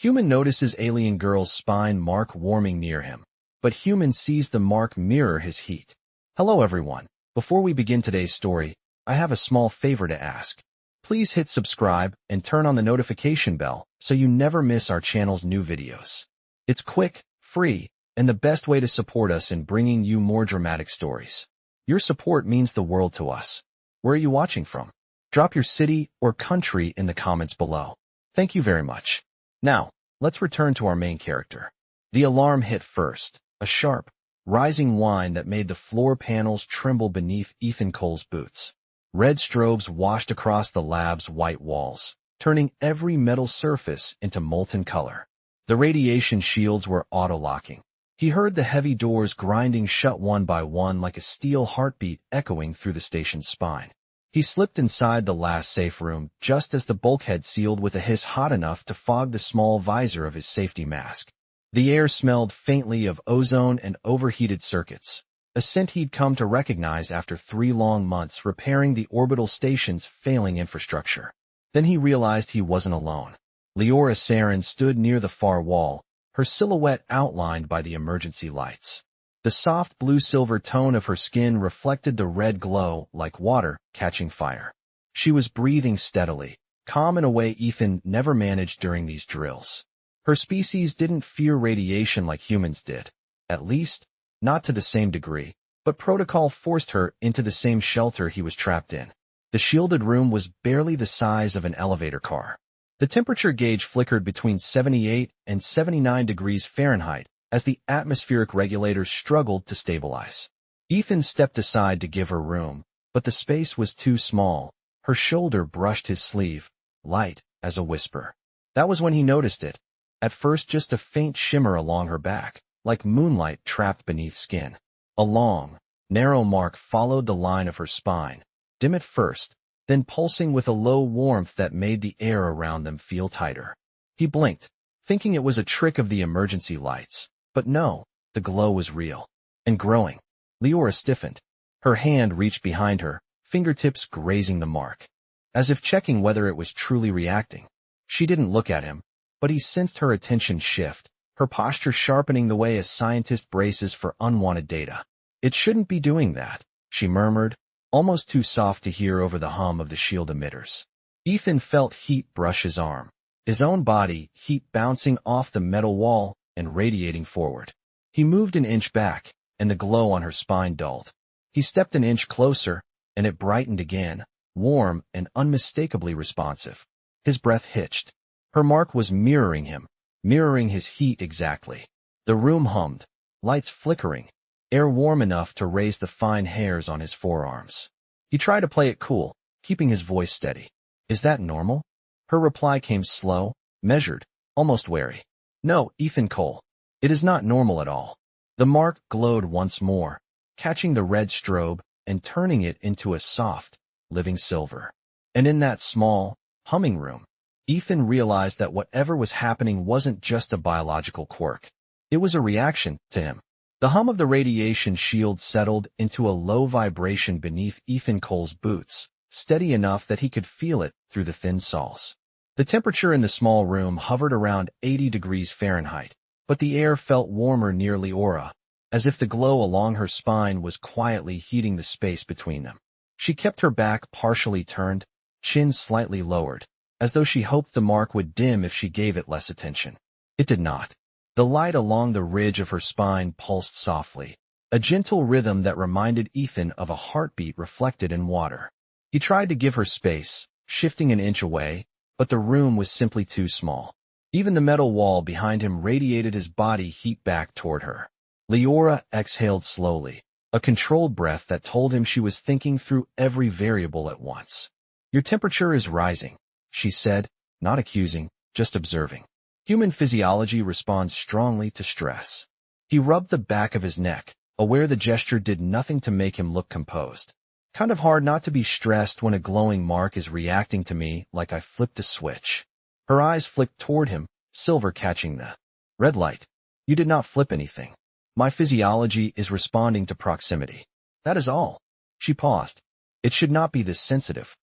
Human notices alien girl's spine mark warming near him, but human sees the mark mirror his heat. Hello everyone. Before we begin today's story, I have a small favor to ask. Please hit subscribe and turn on the notification bell so you never miss our channel's new videos. It's quick, free, and the best way to support us in bringing you more dramatic stories. Your support means the world to us. Where are you watching from? Drop your city or country in the comments below. Thank you very much. Now, let's return to our main character. The alarm hit first, a sharp, rising whine that made the floor panels tremble beneath Ethan Cole's boots. Red strobes washed across the lab's white walls, turning every metal surface into molten color. The radiation shields were auto-locking. He heard the heavy doors grinding shut one by one like a steel heartbeat echoing through the station's spine. He slipped inside the last safe room just as the bulkhead sealed with a hiss hot enough to fog the small visor of his safety mask. The air smelled faintly of ozone and overheated circuits, a scent he'd come to recognize after 3 long months repairing the orbital station's failing infrastructure. Then he realized he wasn't alone. Leora Saren stood near the far wall, her silhouette outlined by the emergency lights. The soft blue-silver tone of her skin reflected the red glow like water catching fire. She was breathing steadily, calm in a way Ethan never managed during these drills. Her species didn't fear radiation like humans did, at least, not to the same degree, but protocol forced her into the same shelter he was trapped in. The shielded room was barely the size of an elevator car. The temperature gauge flickered between 78 and 79 degrees Fahrenheit as the atmospheric regulators struggled to stabilize. Ethan stepped aside to give her room, but the space was too small. Her shoulder brushed his sleeve, light as a whisper. That was when he noticed it. At first just a faint shimmer along her back, like moonlight trapped beneath skin. A long, narrow mark followed the line of her spine, dim at first, then pulsing with a low warmth that made the air around them feel tighter. He blinked, thinking it was a trick of the emergency lights, but no, the glow was real, and growing. Leora stiffened. Her hand reached behind her, fingertips grazing the mark, as if checking whether it was truly reacting. She didn't look at him, but he sensed her attention shift, her posture sharpening the way a scientist braces for unwanted data. "It shouldn't be doing that," she murmured, almost too soft to hear over the hum of the shield emitters. Ethan felt heat brush his arm, his own body, heat bouncing off the metal wall and radiating forward. He moved an inch back, and the glow on her spine dulled. He stepped an inch closer, and it brightened again, warm and unmistakably responsive. His breath hitched. Her mark was mirroring him, mirroring his heat exactly. The room hummed, lights flickering, air warm enough to raise the fine hairs on his forearms. He tried to play it cool, keeping his voice steady. "Is that normal?" Her reply came slow, measured, almost wary. "No, Ethan Cole. It is not normal at all." The mark glowed once more, catching the red strobe and turning it into a soft, living silver. And in that small, humming room, Ethan realized that whatever was happening wasn't just a biological quirk. It was a reaction to him. The hum of the radiation shield settled into a low vibration beneath Ethan Cole's boots, steady enough that he could feel it through the thin soles. The temperature in the small room hovered around 80 degrees Fahrenheit, but the air felt warmer near Leora, as if the glow along her spine was quietly heating the space between them. She kept her back partially turned, chin slightly lowered, as though she hoped the mark would dim if she gave it less attention. It did not. The light along the ridge of her spine pulsed softly, a gentle rhythm that reminded Ethan of a heartbeat reflected in water. He tried to give her space, shifting an inch away, but the room was simply too small. Even the metal wall behind him radiated his body heat back toward her. Leora exhaled slowly, a controlled breath that told him she was thinking through every variable at once. "Your temperature is rising," she said, not accusing, just observing. Human physiology responds strongly to stress. He rubbed the back of his neck, aware the gesture did nothing to make him look composed. "Kind of hard not to be stressed when a glowing mark is reacting to me like I flipped a switch." Her eyes flicked toward him, silver catching the red light. "You did not flip anything. My physiology is responding to proximity. That is all." She paused. "It should not be this sensitive."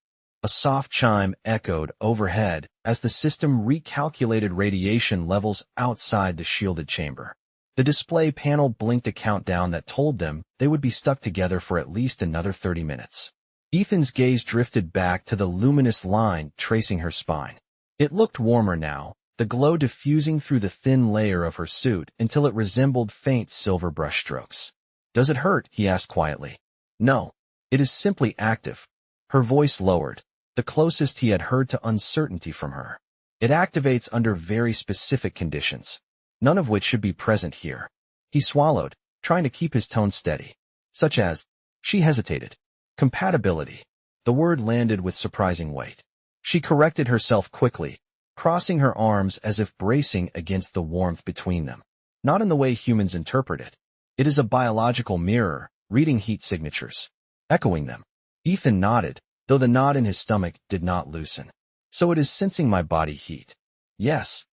A soft chime echoed overhead as the system recalculated radiation levels outside the shielded chamber. The display panel blinked a countdown that told them they would be stuck together for at least another 30 minutes. Ethan's gaze drifted back to the luminous line tracing her spine. It looked warmer now, the glow diffusing through the thin layer of her suit until it resembled faint silver brushstrokes. "Does it hurt?" he asked quietly. "No. It is simply active." Her voice lowered, the closest he had heard to uncertainty from her. "It activates under very specific conditions, none of which should be present here." He swallowed, trying to keep his tone steady. "Such as?" She hesitated. "Compatibility." The word landed with surprising weight. She corrected herself quickly, crossing her arms as if bracing against the warmth between them. "Not in the way humans interpret it. It is a biological mirror, reading heat signatures, echoing them." Ethan nodded, though the knot in his stomach did not loosen. "So it is sensing my body heat." "Yes."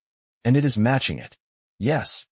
"And it is matching it." "Yes."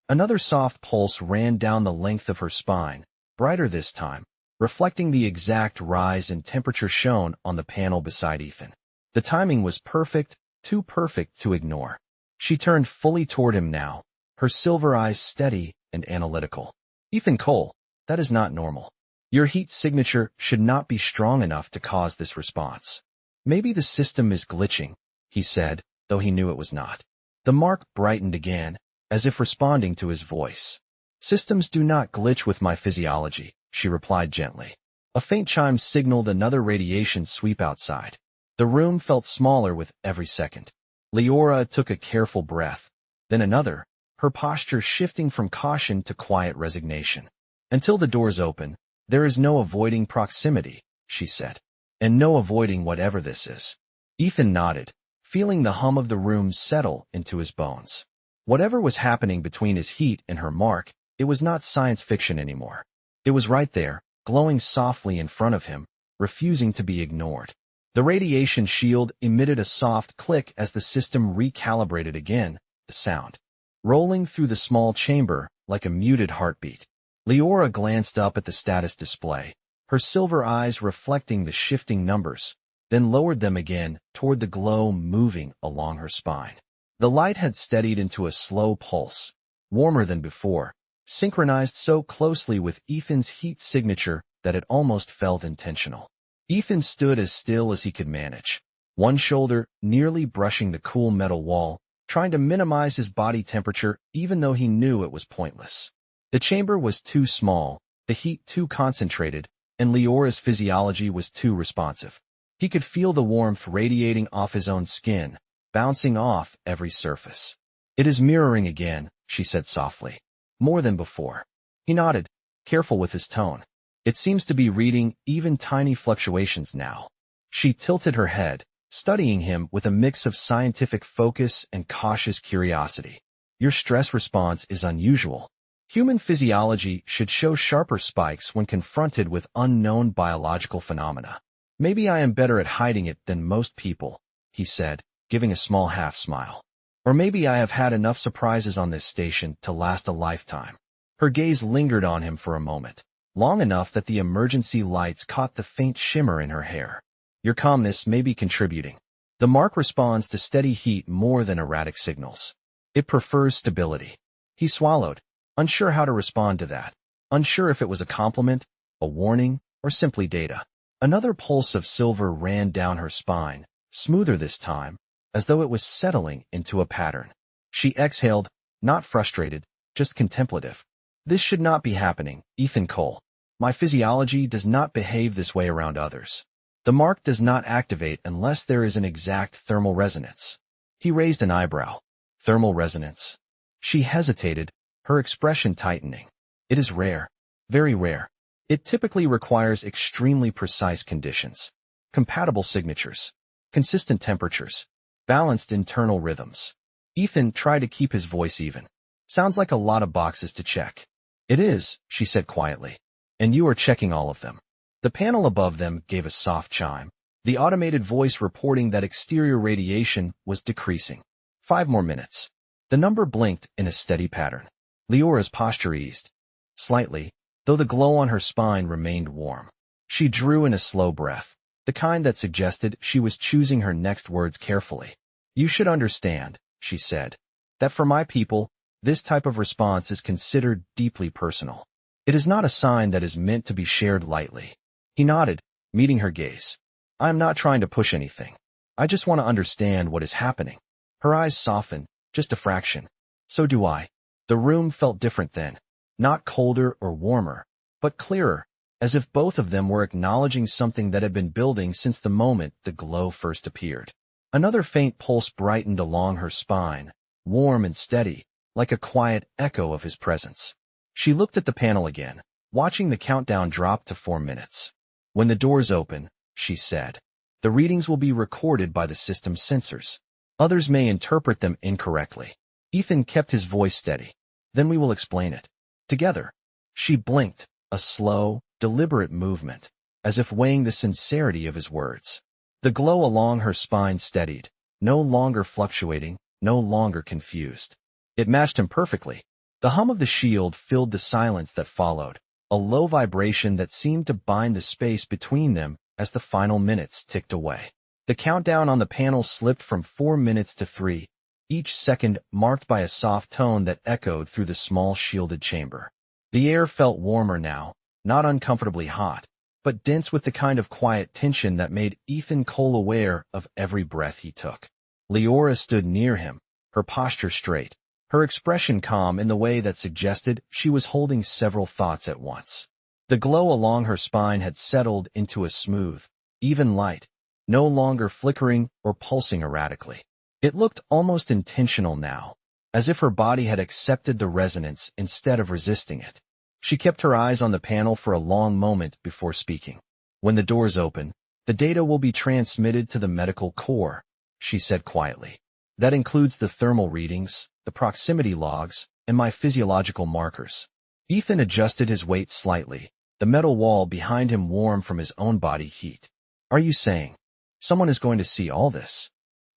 Another soft pulse ran down the length of her spine, brighter this time, reflecting the exact rise in temperature shown on the panel beside Ethan. The timing was perfect, too perfect to ignore. She turned fully toward him now, her silver eyes steady and analytical. "Ethan Cole, that is not normal. Your heat signature should not be strong enough to cause this response." "Maybe the system is glitching," he said, though he knew it was not. The mark brightened again, as if responding to his voice. "Systems do not glitch with my physiology," she replied gently. A faint chime signaled another radiation sweep outside. The room felt smaller with every second. Leora took a careful breath, then another, her posture shifting from caution to quiet resignation. "Until the doors open, there is no avoiding proximity," she said. "And no avoiding whatever this is." Ethan nodded, feeling the hum of the room settle into his bones. Whatever was happening between his heat and her mark, it was not science fiction anymore. It was right there, glowing softly in front of him, refusing to be ignored. The radiation shield emitted a soft click as the system recalibrated again, the sound rolling through the small chamber like a muted heartbeat. Leora glanced up at the status display, her silver eyes reflecting the shifting numbers, then lowered them again toward the glow moving along her spine. The light had steadied into a slow pulse, warmer than before, synchronized so closely with Ethan's heat signature that it almost felt intentional. Ethan stood as still as he could manage, one shoulder nearly brushing the cool metal wall, trying to minimize his body temperature even though he knew it was pointless. The chamber was too small, the heat too concentrated, and Leora's physiology was too responsive. He could feel the warmth radiating off his own skin, bouncing off every surface. "It is mirroring again," she said softly. "More than before." He nodded, careful with his tone. "It seems to be reading even tiny fluctuations now." She tilted her head, studying him with a mix of scientific focus and cautious curiosity. "Your stress response is unusual. Human physiology should show sharper spikes when confronted with unknown biological phenomena. Maybe I am better at hiding it than most people," he said, giving a small half-smile. "Or maybe I have had enough surprises on this station to last a lifetime." Her gaze lingered on him for a moment, long enough that the emergency lights caught the faint shimmer in her hair. "Your calmness may be contributing. The mark responds to steady heat more than erratic signals. It prefers stability." He swallowed, unsure how to respond to that, unsure if it was a compliment, a warning, or simply data. Another pulse of silver ran down her spine, smoother this time, as though it was settling into a pattern. She exhaled, not frustrated, just contemplative. "This should not be happening, Ethan Cole. My physiology does not behave this way around others. The mark does not activate unless there is an exact thermal resonance." He raised an eyebrow. "Thermal resonance?" She hesitated, her expression tightening. "It is rare, very rare. It typically requires extremely precise conditions, compatible signatures, consistent temperatures, balanced internal rhythms." Ethan tried to keep his voice even. "Sounds like a lot of boxes to check." "It is," she said quietly. "And you are checking all of them." The panel above them gave a soft chime, the automated voice reporting that exterior radiation was decreasing. 5 more minutes. The number blinked in a steady pattern. Leora's posture eased slightly, though the glow on her spine remained warm. She drew in a slow breath. the kind that suggested she was choosing her next words carefully. You should understand, she said, that for my people, this type of response is considered deeply personal. It is not a sign that is meant to be shared lightly. He nodded, meeting her gaze. I am not trying to push anything. I just want to understand what is happening. Her eyes softened, just a fraction. So do I. The room felt different then, not colder or warmer, but clearer, as if both of them were acknowledging something that had been building since the moment the glow first appeared. Another faint pulse brightened along her spine, warm and steady, like a quiet echo of his presence. She looked at the panel again, watching the countdown drop to 4 minutes. When the doors open, she said, the readings will be recorded by the system's sensors. Others may interpret them incorrectly. Ethan kept his voice steady. Then we will explain it. Together. She blinked, a slow, deliberate movement, as if weighing the sincerity of his words. The glow along her spine steadied, no longer fluctuating, no longer confused. It matched him perfectly. The hum of the shield filled the silence that followed, a low vibration that seemed to bind the space between them as the final minutes ticked away. The countdown on the panel slipped from 4 minutes to 3, each second marked by a soft tone that echoed through the small shielded chamber. The air felt warmer now, not uncomfortably hot, but dense with the kind of quiet tension that made Ethan Cole aware of every breath he took. Leora stood near him, her posture straight, her expression calm in the way that suggested she was holding several thoughts at once. The glow along her spine had settled into a smooth, even light, no longer flickering or pulsing erratically. It looked almost intentional now, as if her body had accepted the resonance instead of resisting it. She kept her eyes on the panel for a long moment before speaking. When the doors open, the data will be transmitted to the medical core, she said quietly. That includes the thermal readings, the proximity logs, and my physiological markers. Ethan adjusted his weight slightly, the metal wall behind him warm from his own body heat. Are you saying someone is going to see all this?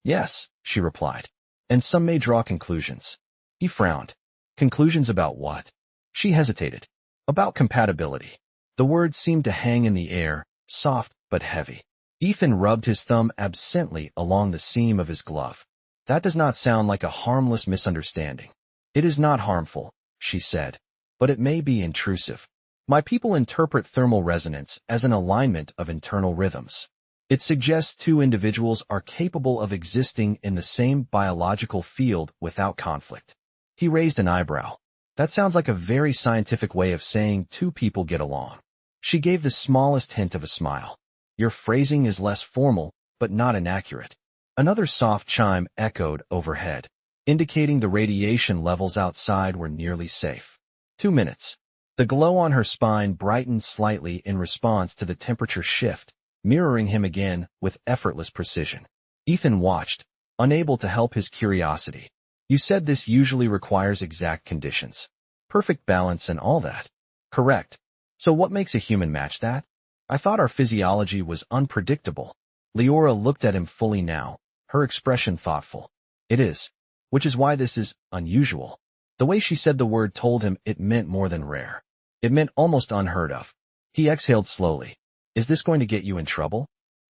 Yes, she replied. And some may draw conclusions. He frowned. Conclusions about what? She hesitated. About compatibility. The words seemed to hang in the air, soft but heavy. Ethan rubbed his thumb absently along the seam of his glove. That does not sound like a harmless misunderstanding. It is not harmful, she said, but it may be intrusive. My people interpret thermal resonance as an alignment of internal rhythms. It suggests two individuals are capable of existing in the same biological field without conflict. He raised an eyebrow. That sounds like a very scientific way of saying two people get along. She gave the smallest hint of a smile. Your phrasing is less formal, but not inaccurate. Another soft chime echoed overhead, indicating the radiation levels outside were nearly safe. 2 minutes. The glow on her spine brightened slightly in response to the temperature shift, mirroring him again with effortless precision. Ethan watched, unable to help his curiosity. You said this usually requires exact conditions. Perfect balance and all that. Correct. So what makes a human match that? I thought our physiology was unpredictable. Leora looked at him fully now, her expression thoughtful. It is. Which is why this is unusual. The way she said the word told him it meant more than rare. It meant almost unheard of. He exhaled slowly. Is this going to get you in trouble?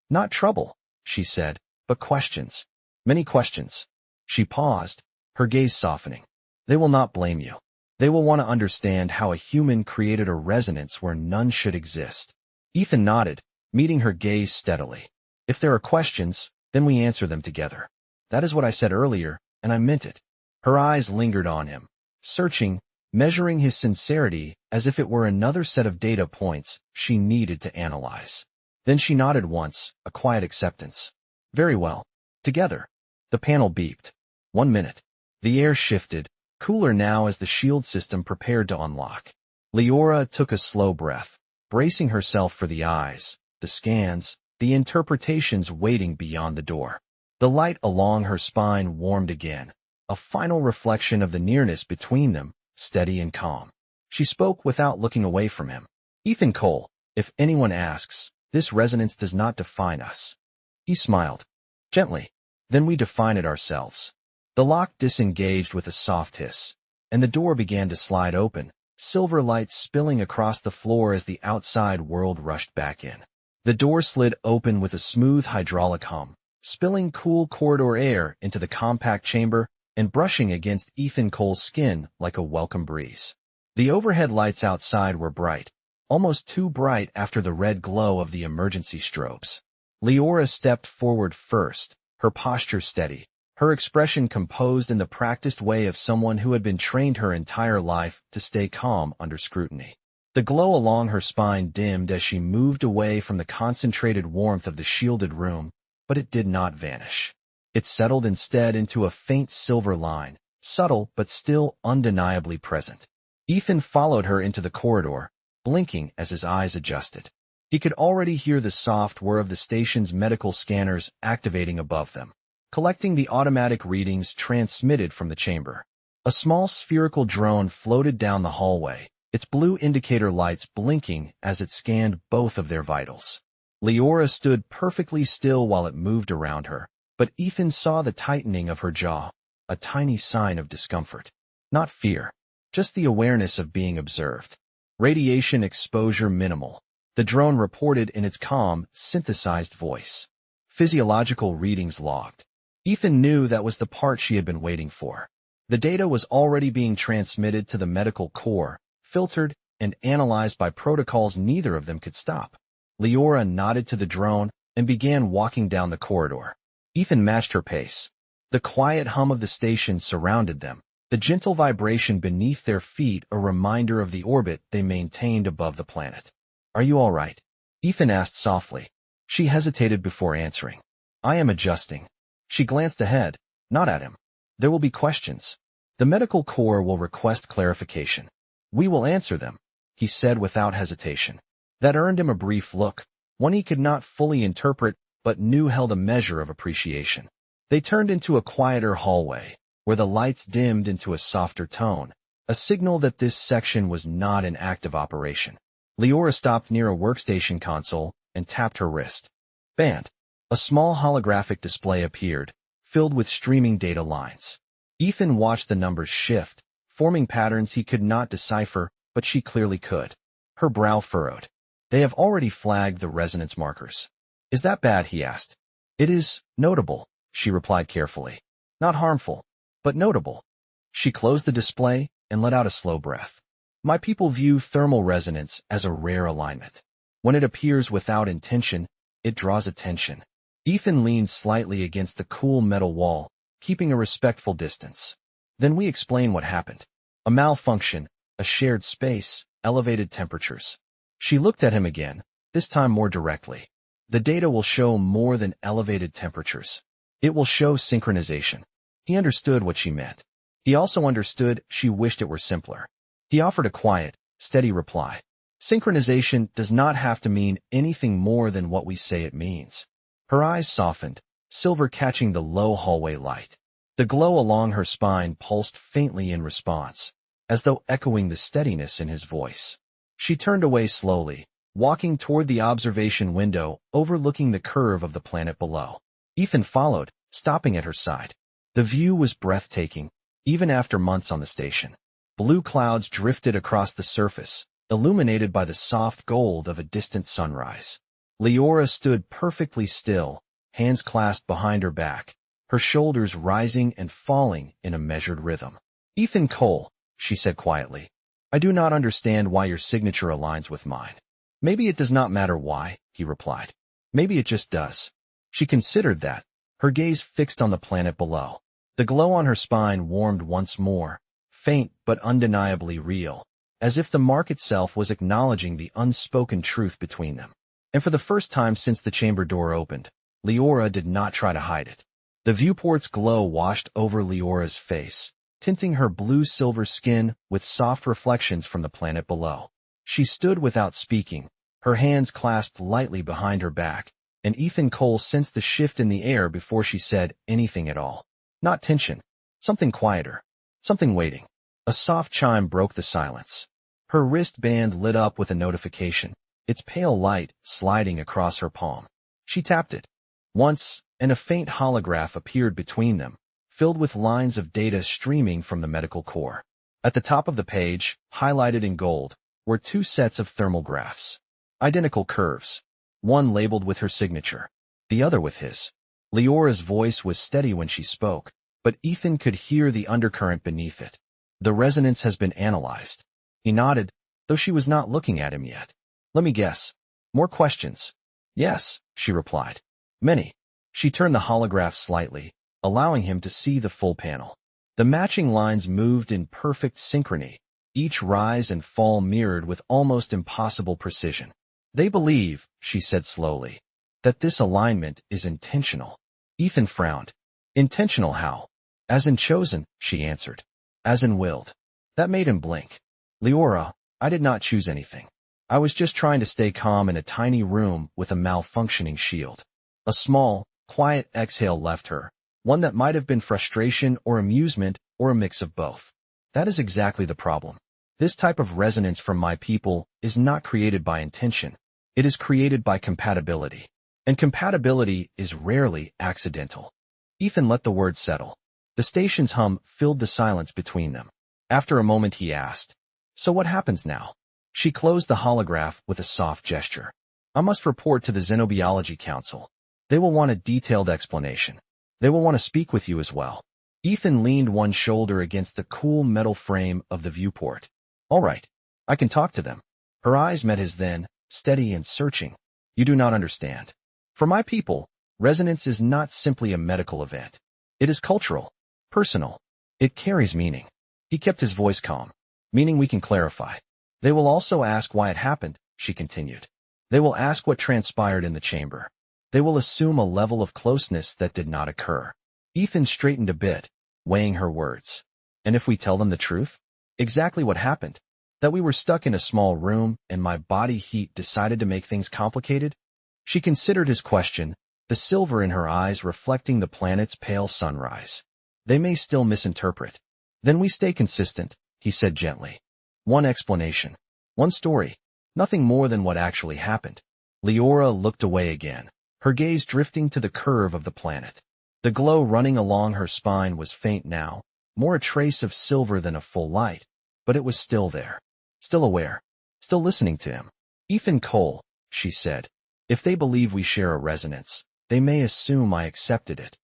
Not trouble, she said, but questions. Many questions. She paused, her gaze softening. They will not blame you. They will want to understand how a human created a resonance where none should exist. Ethan nodded, meeting her gaze steadily. If there are questions, then we answer them together. That is what I said earlier, and I meant it. Her eyes lingered on him, searching, measuring his sincerity as if it were another set of data points she needed to analyze. Then she nodded once, a quiet acceptance. Very well. Together. The panel beeped. 1 minute. The air shifted, cooler now as the shield system prepared to unlock. Leora took a slow breath, bracing herself for the eyes, the scans, the interpretations waiting beyond the door. The light along her spine warmed again, a final reflection of the nearness between them, steady and calm. She spoke without looking away from him. Ethan Cole, if anyone asks, this resonance does not define us. He smiled. Gently. Then we define it ourselves. The lock disengaged with a soft hiss, and the door began to slide open, silver lights spilling across the floor as the outside world rushed back in. The door slid open with a smooth hydraulic hum, spilling cool corridor air into the compact chamber and brushing against Ethan Cole's skin like a welcome breeze. The overhead lights outside were bright, almost too bright after the red glow of the emergency strobes. Leora stepped forward first, her posture steady, her expression composed in the practiced way of someone who had been trained her entire life to stay calm under scrutiny. The glow along her spine dimmed as she moved away from the concentrated warmth of the shielded room, but it did not vanish. It settled instead into a faint silver line, subtle but still undeniably present. Ethan followed her into the corridor, blinking as his eyes adjusted. He could already hear the soft whir of the station's medical scanners activating above them, collecting the automatic readings transmitted from the chamber. A small spherical drone floated down the hallway, its blue indicator lights blinking as it scanned both of their vitals. Leora stood perfectly still while it moved around her, but Ethan saw the tightening of her jaw, a tiny sign of discomfort. Not fear, just the awareness of being observed. Radiation exposure minimal, the drone reported in its calm, synthesized voice. Physiological readings logged. Ethan knew that was the part she had been waiting for. The data was already being transmitted to the medical core, filtered and analyzed by protocols neither of them could stop. Leora nodded to the drone and began walking down the corridor. Ethan matched her pace. The quiet hum of the station surrounded them, the gentle vibration beneath their feet a reminder of the orbit they maintained above the planet. "Are you all right?" Ethan asked softly. She hesitated before answering. "I am adjusting." She glanced ahead, not at him. "There will be questions. The medical corps will request clarification. We will answer them," he said without hesitation. That earned him a brief look, one he could not fully interpret but knew held a measure of appreciation. They turned into a quieter hallway, where the lights dimmed into a softer tone, a signal that this section was not in active operation. Leora stopped near a workstation console and tapped her wrist. Band. A small holographic display appeared, filled with streaming data lines. Ethan watched the numbers shift, forming patterns he could not decipher, but she clearly could. Her brow furrowed. "They have already flagged the resonance markers." "Is that bad?" he asked. "It is notable," she replied carefully. "Not harmful, but notable." She closed the display and let out a slow breath. "My people view thermal resonance as a rare alignment. When it appears without intention, it draws attention." Ethan leaned slightly against the cool metal wall, keeping a respectful distance. "Then we explain what happened. A malfunction, a shared space, elevated temperatures." She looked at him again, this time more directly. "The data will show more than elevated temperatures. It will show synchronization." He understood what she meant. He also understood she wished it were simpler. He offered a quiet, steady reply. "Synchronization does not have to mean anything more than what we say it means." Her eyes softened, silver catching the low hallway light. The glow along her spine pulsed faintly in response, as though echoing the steadiness in his voice. She turned away slowly, walking toward the observation window overlooking the curve of the planet below. Ethan followed, stopping at her side. The view was breathtaking, even after months on the station. Blue clouds drifted across the surface, illuminated by the soft gold of a distant sunrise. Leora stood perfectly still, hands clasped behind her back, her shoulders rising and falling in a measured rhythm. "Ethan Cole," she said quietly, "I do not understand why your signature aligns with mine." "Maybe it does not matter why," he replied. "Maybe it just does." She considered that, her gaze fixed on the planet below. The glow on her spine warmed once more, faint but undeniably real, as if the mark itself was acknowledging the unspoken truth between them. And for the first time since the chamber door opened, Leora did not try to hide it. The viewport's glow washed over Leora's face, tinting her blue-silver skin with soft reflections from the planet below. She stood without speaking, her hands clasped lightly behind her back, and Ethan Cole sensed the shift in the air before she said anything at all. Not tension, something quieter, something waiting. A soft chime broke the silence. Her wristband lit up with a notification, its pale light sliding across her palm. She tapped it. Once, and a faint holograph appeared between them, filled with lines of data streaming from the medical core. At the top of the page, highlighted in gold, were two sets of thermal graphs. Identical curves. one labeled with her signature, the other with his. Leora's voice was steady when she spoke, but Ethan could hear the undercurrent beneath it. The resonance has been analyzed. He nodded, though she was not looking at him yet. Let me guess. More questions? Yes, she replied. Many. She turned the holograph slightly, allowing him to see the full panel. The matching lines moved in perfect synchrony, each rise and fall mirrored with almost impossible precision. They believe, she said slowly, that this alignment is intentional. Ethan frowned. Intentional how? As in chosen, she answered. As in willed. That made him blink. Leora, I did not choose anything. I was just trying to stay calm in a tiny room with a malfunctioning shield. A small, quiet exhale left her, one that might have been frustration or amusement or a mix of both. That is exactly the problem. This type of resonance from my people is not created by intention. It is created by compatibility. And compatibility is rarely accidental. Ethan let the words settle. The station's hum filled the silence between them. After a moment he asked, "So what happens now?" She closed the holograph with a soft gesture. "I must report to the Xenobiology Council. They will want a detailed explanation. They will want to speak with you as well." Ethan leaned one shoulder against the cool metal frame of the viewport. "All right. I can talk to them." Her eyes met his then, steady and searching. "You do not understand. For my people, resonance is not simply a medical event. It is cultural, personal. It carries meaning." He kept his voice calm. "Meaning we can clarify. They will also ask why it happened," she continued. "They will ask what transpired in the chamber. They will assume a level of closeness that did not occur." Ethan straightened a bit, weighing her words. "And if we tell them the truth? Exactly what happened? That we were stuck in a small room and my body heat decided to make things complicated?" She considered his question, the silver in her eyes reflecting the planet's pale sunrise. "They may still misinterpret. Then we stay consistent," he said gently. "One explanation. One story. Nothing more than what actually happened." Leora looked away again, her gaze drifting to the curve of the planet. The glow running along her spine was faint now, more a trace of silver than a full light, but it was still there. Still aware. Still listening to him. "Ethan Cole," she said. "If they believe we share a resonance, they may assume I accepted it."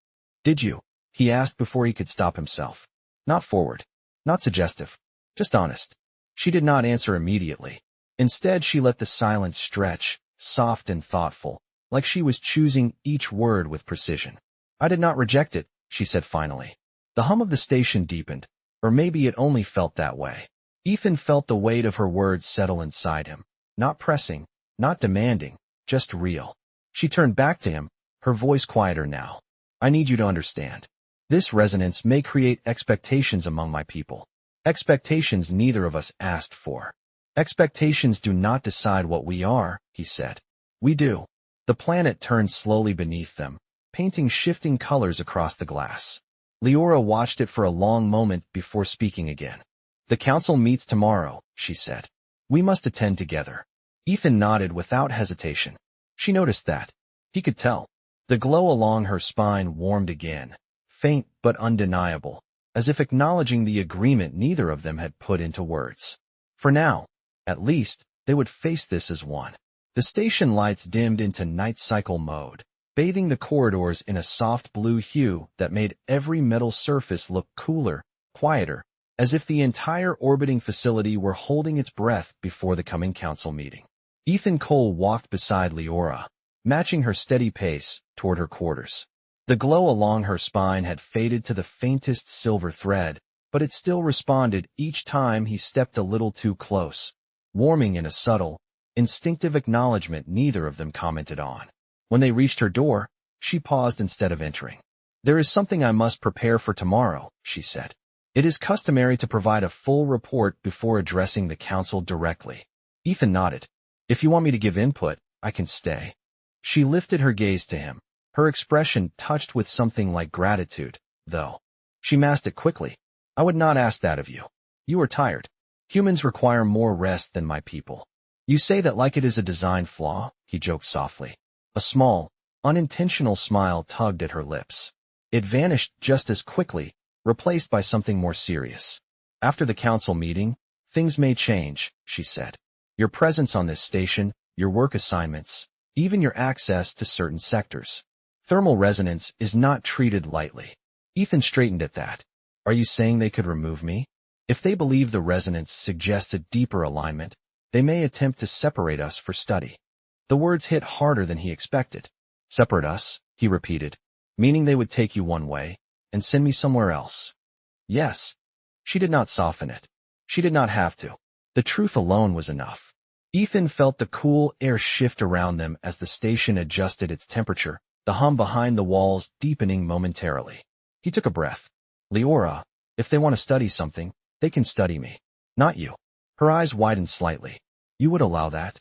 "Did you?" he asked before he could stop himself. Not forward. Not suggestive. Just honest. She did not answer immediately. Instead, she let the silence stretch, soft and thoughtful, like she was choosing each word with precision. "I did not reject it," she said finally. The hum of the station deepened, or maybe it only felt that way. Ethan felt the weight of her words settle inside him. Not pressing, not demanding, just real. She turned back to him, her voice quieter now. "I need you to understand. This resonance may create expectations among my people. Expectations neither of us asked for. Expectations do not decide what we are," he said. "We do." The planet turned slowly beneath them, painting shifting colors across the glass. Leora watched it for a long moment before speaking again. "The council meets tomorrow," she said. "We must attend together." Ethan nodded without hesitation. She noticed that. He could tell. The glow along her spine warmed again, faint but undeniable, as if acknowledging the agreement neither of them had put into words. For now, at least, they would face this as one. The station lights dimmed into night cycle mode, bathing the corridors in a soft blue hue that made every metal surface look cooler, quieter, as if the entire orbiting facility were holding its breath before the coming council meeting. Ethan Cole walked beside Leora, matching her steady pace toward her quarters. The glow along her spine had faded to the faintest silver thread, but it still responded each time he stepped a little too close, warming in a subtle, instinctive acknowledgement neither of them commented on. When they reached her door, she paused instead of entering. "There is something I must prepare for tomorrow," she said. "It is customary to provide a full report before addressing the council directly." Ethan nodded. "If you want me to give input, I can stay." She lifted her gaze to him, her expression touched with something like gratitude, though. She masked it quickly. "I would not ask that of you. You are tired. Humans require more rest than my people." "You say that like it is a design flaw," he joked softly. A small, unintentional smile tugged at her lips. It vanished just as quickly, replaced by something more serious. "After the council meeting, things may change," she said. "Your presence on this station, your work assignments, even your access to certain sectors. Thermal resonance is not treated lightly. Ethan straightened at that. Are you saying they could remove me? If they believe the resonance suggests a deeper alignment, they may attempt to separate us for study. The words hit harder than he expected. Separate us, he repeated, meaning they would take you one way and send me somewhere else. Yes. She did not soften it. She did not have to. The truth alone was enough. Ethan felt the cool air shift around them as the station adjusted its temperature, the hum behind the walls deepening momentarily. He took a breath. Leora, if they want to study something, they can study me. Not you. Her eyes widened slightly. You would allow that?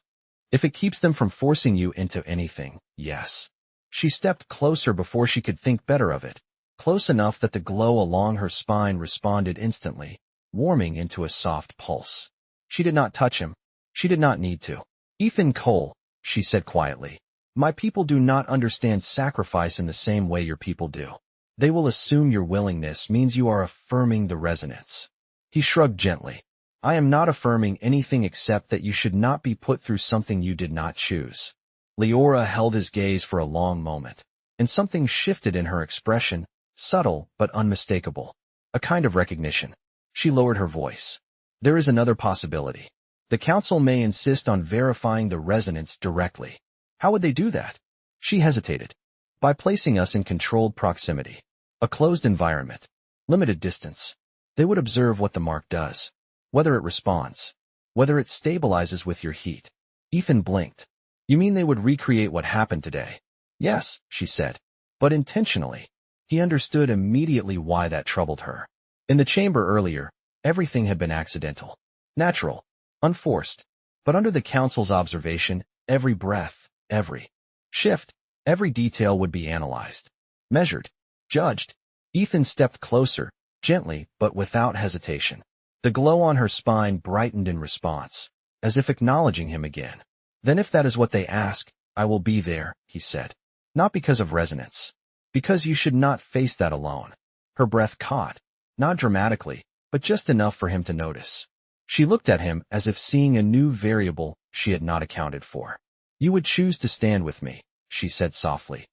If it keeps them from forcing you into anything, yes. She stepped closer before she could think better of it, close enough that the glow along her spine responded instantly, warming into a soft pulse. She did not touch him. She did not need to. Ethan Cole, she said quietly, my people do not understand sacrifice in the same way your people do. They will assume your willingness means you are affirming the resonance. He shrugged gently. I am not affirming anything except that you should not be put through something you did not choose. Leora held his gaze for a long moment, and something shifted in her expression, subtle but unmistakable. A kind of recognition. She lowered her voice. There is another possibility. The council may insist on verifying the resonance directly. How would they do that? She hesitated. By placing us in controlled proximity. A closed environment. Limited distance. They would observe what the mark does. Whether it responds. Whether it stabilizes with your heat. Ethan blinked. You mean they would recreate what happened today? Yes, she said. But intentionally. He understood immediately why that troubled her. In the chamber earlier, everything had been accidental. Natural. Unforced. But under the council's observation, every breath, every shift, every detail would be analyzed. Measured. Judged. Ethan stepped closer, gently but without hesitation. The glow on her spine brightened in response, as if acknowledging him again. Then if that is what they ask, I will be there, he said. Not because of resonance. Because you should not face that alone. Her breath caught, not dramatically, but just enough for him to notice. She looked at him as if seeing a new variable she had not accounted for. You would choose to stand with me, she said softly.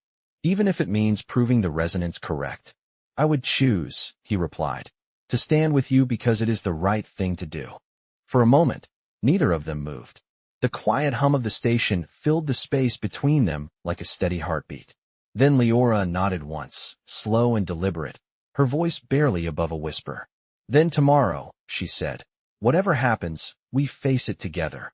Even if it means proving the resonance correct. I would choose, he replied, to stand with you because it is the right thing to do. For a moment, neither of them moved. The quiet hum of the station filled the space between them like a steady heartbeat. Then Leora nodded once, slow and deliberate, her voice barely above a whisper. Then tomorrow, she said, whatever happens, we face it together.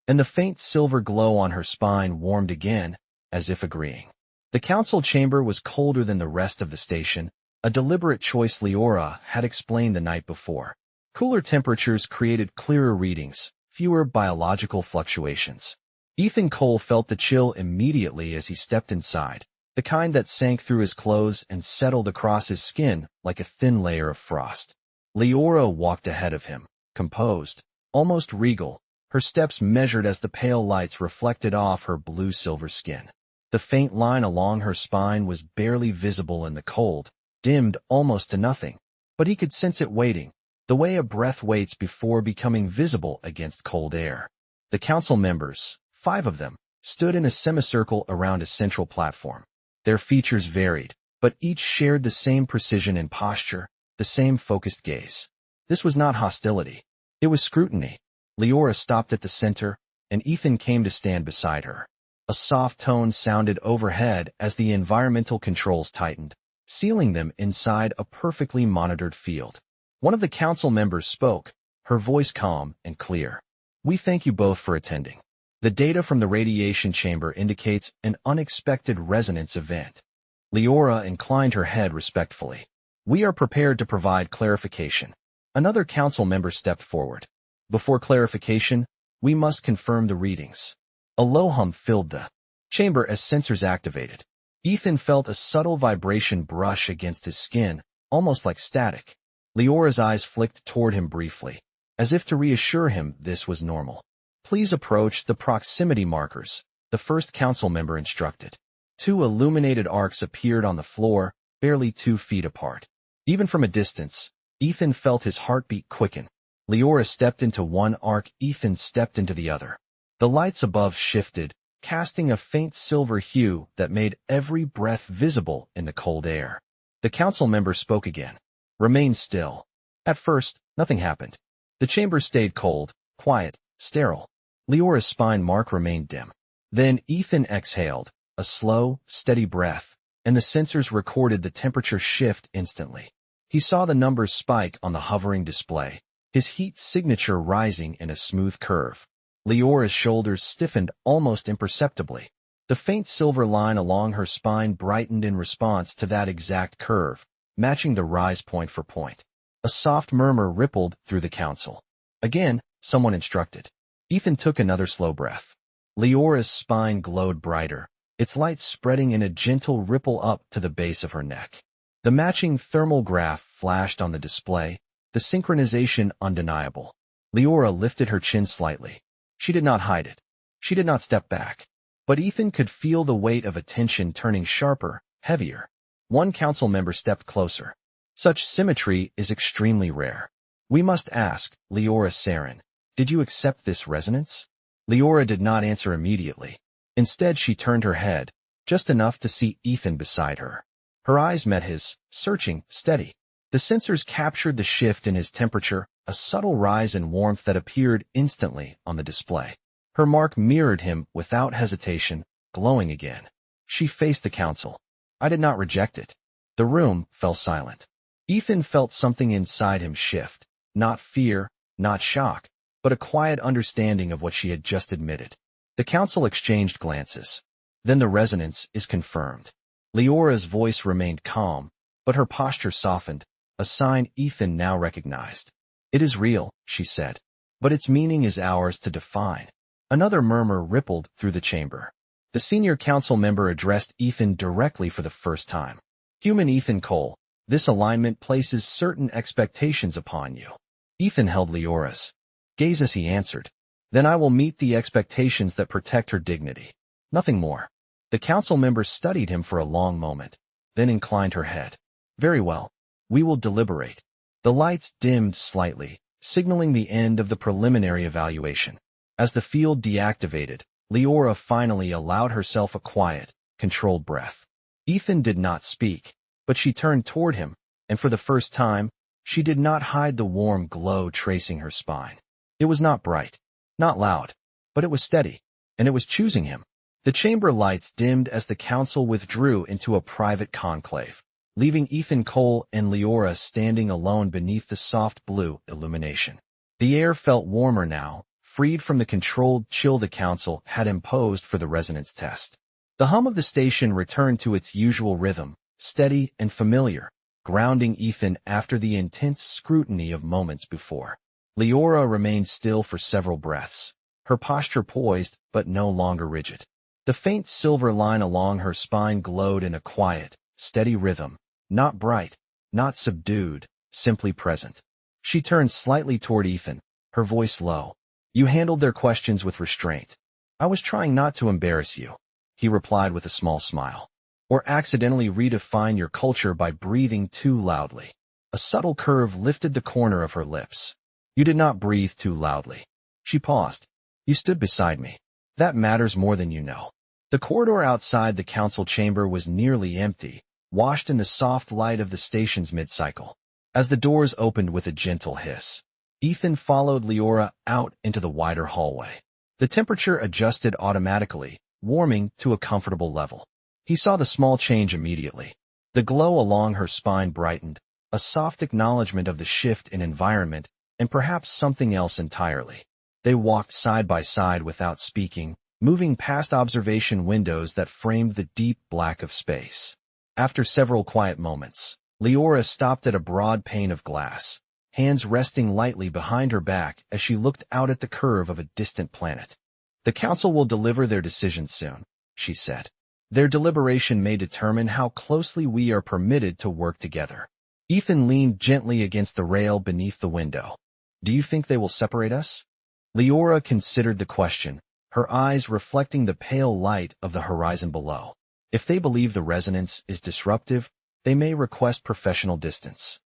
And the faint silver glow on her spine warmed again, as if agreeing. The council chamber was colder than the rest of the station, a deliberate choice Leora had explained the night before. Cooler temperatures created clearer readings, fewer biological fluctuations. Ethan Cole felt the chill immediately as he stepped inside, the kind that sank through his clothes and settled across his skin like a thin layer of frost. Leora walked ahead of him, composed, almost regal, her steps measured as the pale lights reflected off her blue-silver skin. The faint line along her spine was barely visible in the cold, dimmed almost to nothing, but he could sense it waiting, the way a breath waits before becoming visible against cold air. The council members, 5 of them, stood in a semicircle around a central platform. Their features varied, but each shared the same precision and posture, the same focused gaze. This was not hostility. It was scrutiny. Leora stopped at the center, and Ethan came to stand beside her. A soft tone sounded overhead as the environmental controls tightened, sealing them inside a perfectly monitored field. One of the council members spoke, her voice calm and clear. We thank you both for attending. The data from the radiation chamber indicates an unexpected resonance event. Leora inclined her head respectfully. We are prepared to provide clarification. Another council member stepped forward. Before clarification, we must confirm the readings. A low hum filled the chamber as sensors activated. Ethan felt a subtle vibration brush against his skin, almost like static. Leora's eyes flicked toward him briefly, as if to reassure him this was normal. Please approach the proximity markers, the first council member instructed. 2 illuminated arcs appeared on the floor, barely 2 feet apart. Even from a distance, Ethan felt his heartbeat quicken. Leora stepped into one arc, Ethan stepped into the other. The lights above shifted, casting a faint silver hue that made every breath visible in the cold air. The council member spoke again. Remain still. At first, nothing happened. The chamber stayed cold, quiet, sterile. Leora's spine mark remained dim. Then Ethan exhaled, a slow, steady breath, and the sensors recorded the temperature shift instantly. He saw the numbers spike on the hovering display, his heat signature rising in a smooth curve. Leora's shoulders stiffened almost imperceptibly. The faint silver line along her spine brightened in response to that exact curve, matching the rise point for point. A soft murmur rippled through the council. Again, someone instructed. Ethan took another slow breath. Leora's spine glowed brighter, its light spreading in a gentle ripple up to the base of her neck. The matching thermal graph flashed on the display, the synchronization undeniable. Leora lifted her chin slightly. She did not hide it. She did not step back. But Ethan could feel the weight of attention turning sharper, heavier. One council member stepped closer. Such symmetry is extremely rare. We must ask, Leora Saren, did you accept this resonance? Leora did not answer immediately. Instead, she turned her head, just enough to see Ethan beside her. Her eyes met his, searching, steady. The sensors captured the shift in his temperature, a subtle rise in warmth that appeared instantly on the display. Her mark mirrored him without hesitation, glowing again. She faced the council. I did not reject it. The room fell silent. Ethan felt something inside him shift, not fear, not shock, but a quiet understanding of what she had just admitted. The council exchanged glances. Then the resonance is confirmed. Leora's voice remained calm, but her posture softened, a sign Ethan now recognized. It is real, she said, but its meaning is ours to define. Another murmur rippled through the chamber. The senior council member addressed Ethan directly for the first time. Human Ethan Cole, this alignment places certain expectations upon you. Ethan held Leora's gaze as he answered. Then I will meet the expectations that protect her dignity. Nothing more. The council member studied him for a long moment, then inclined her head. Very well. We will deliberate. The lights dimmed slightly, signaling the end of the preliminary evaluation. As the field deactivated, Leora finally allowed herself a quiet, controlled breath. Ethan did not speak, but she turned toward him, and for the first time, she did not hide the warm glow tracing her spine. It was not bright, not loud, but it was steady, and it was choosing him. The chamber lights dimmed as the council withdrew into a private conclave, leaving Ethan Cole and Leora standing alone beneath the soft blue illumination. The air felt warmer now, freed from the controlled chill the council had imposed for the resonance test. The hum of the station returned to its usual rhythm, steady and familiar, grounding Ethan after the intense scrutiny of moments before. Leora remained still for several breaths, her posture poised but no longer rigid. The faint silver line along her spine glowed in a quiet, steady rhythm, not bright, not subdued, simply present. She turned slightly toward Ethan, her voice low. You handled their questions with restraint. I was trying not to embarrass you, he replied with a small smile. Or accidentally redefine your culture by breathing too loudly. A subtle curve lifted the corner of her lips. You did not breathe too loudly. She paused. You stood beside me. That matters more than you know. The corridor outside the council chamber was nearly empty, washed in the soft light of the station's mid-cycle. As the doors opened with a gentle hiss, Ethan followed Leora out into the wider hallway. The temperature adjusted automatically, warming to a comfortable level. He saw the small change immediately. The glow along her spine brightened, a soft acknowledgement of the shift in environment and perhaps something else entirely. They walked side by side without speaking, moving past observation windows that framed the deep black of space. After several quiet moments, Leora stopped at a broad pane of glass, hands resting lightly behind her back as she looked out at the curve of a distant planet. The council will deliver their decision soon, she said. Their deliberation may determine how closely we are permitted to work together. Ethan leaned gently against the rail beneath the window. Do you think they will separate us? Leora considered the question, her eyes reflecting the pale light of the horizon below. If they believe the resonance is disruptive, they may request professional distance.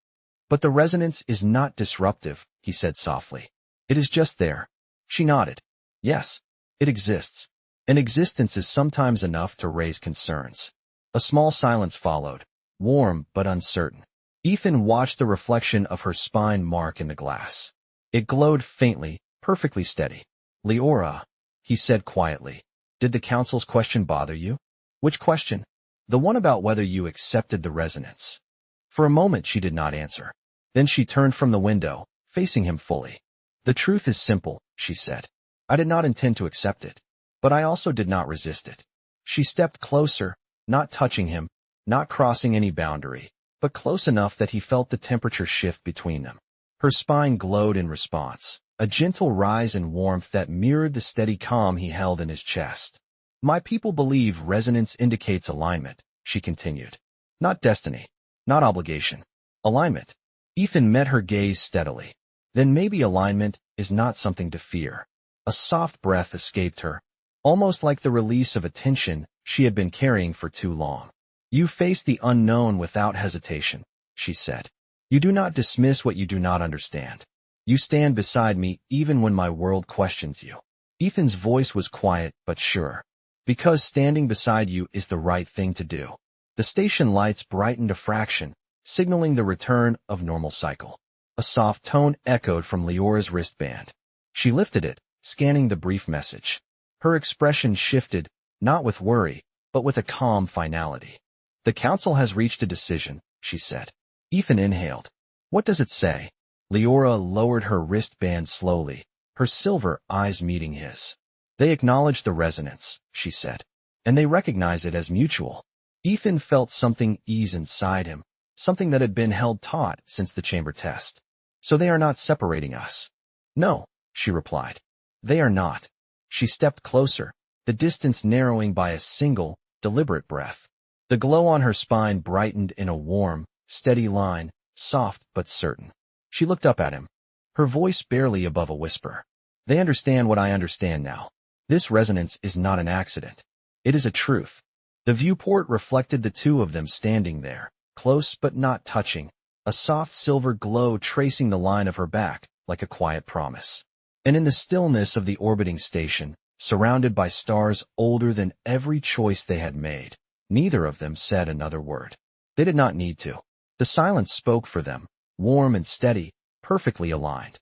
But the resonance is not disruptive, he said softly. It is just there. She nodded. Yes, it exists. An existence is sometimes enough to raise concerns. A small silence followed, warm but uncertain. Ethan watched the reflection of her spine mark in the glass. It glowed faintly, perfectly steady. Leora, he said quietly, did the council's question bother you? Which question? The one about whether you accepted the resonance. For a moment she did not answer. Then she turned from the window, facing him fully. The truth is simple, she said. I did not intend to accept it. But I also did not resist it. She stepped closer, not touching him, not crossing any boundary, but close enough that he felt the temperature shift between them. Her spine glowed in response, a gentle rise in warmth that mirrored the steady calm he held in his chest. My people believe resonance indicates alignment, she continued. Not destiny, not obligation. Alignment. Ethan met her gaze steadily. Then maybe alignment is not something to fear. A soft breath escaped her, almost like the release of a tension she had been carrying for too long. You face the unknown without hesitation, she said. You do not dismiss what you do not understand. You stand beside me even when my world questions you. Ethan's voice was quiet but sure. Because standing beside you is the right thing to do. The station lights brightened a fraction, signaling the return of normal cycle. A soft tone echoed from Leora's wristband. She lifted it, scanning the brief message. Her expression shifted, not with worry, but with a calm finality. The council has reached a decision, she said. Ethan inhaled. What does it say? Leora lowered her wristband slowly, her silver eyes meeting his. They acknowledge the resonance, she said. And they recognize it as mutual. Ethan felt something ease inside him, something that had been held taut since the chamber test. So they are not separating us. No, she replied. They are not. She stepped closer, the distance narrowing by a single, deliberate breath. The glow on her spine brightened in a warm, steady line, soft but certain. She looked up at him, her voice barely above a whisper. They understand what I understand now. This resonance is not an accident. It is a truth. The viewport reflected the two of them standing there, close but not touching, a soft silver glow tracing the line of her back, like a quiet promise. And in the stillness of the orbiting station, surrounded by stars older than every choice they had made, neither of them said another word. They did not need to. The silence spoke for them, warm and steady, perfectly aligned.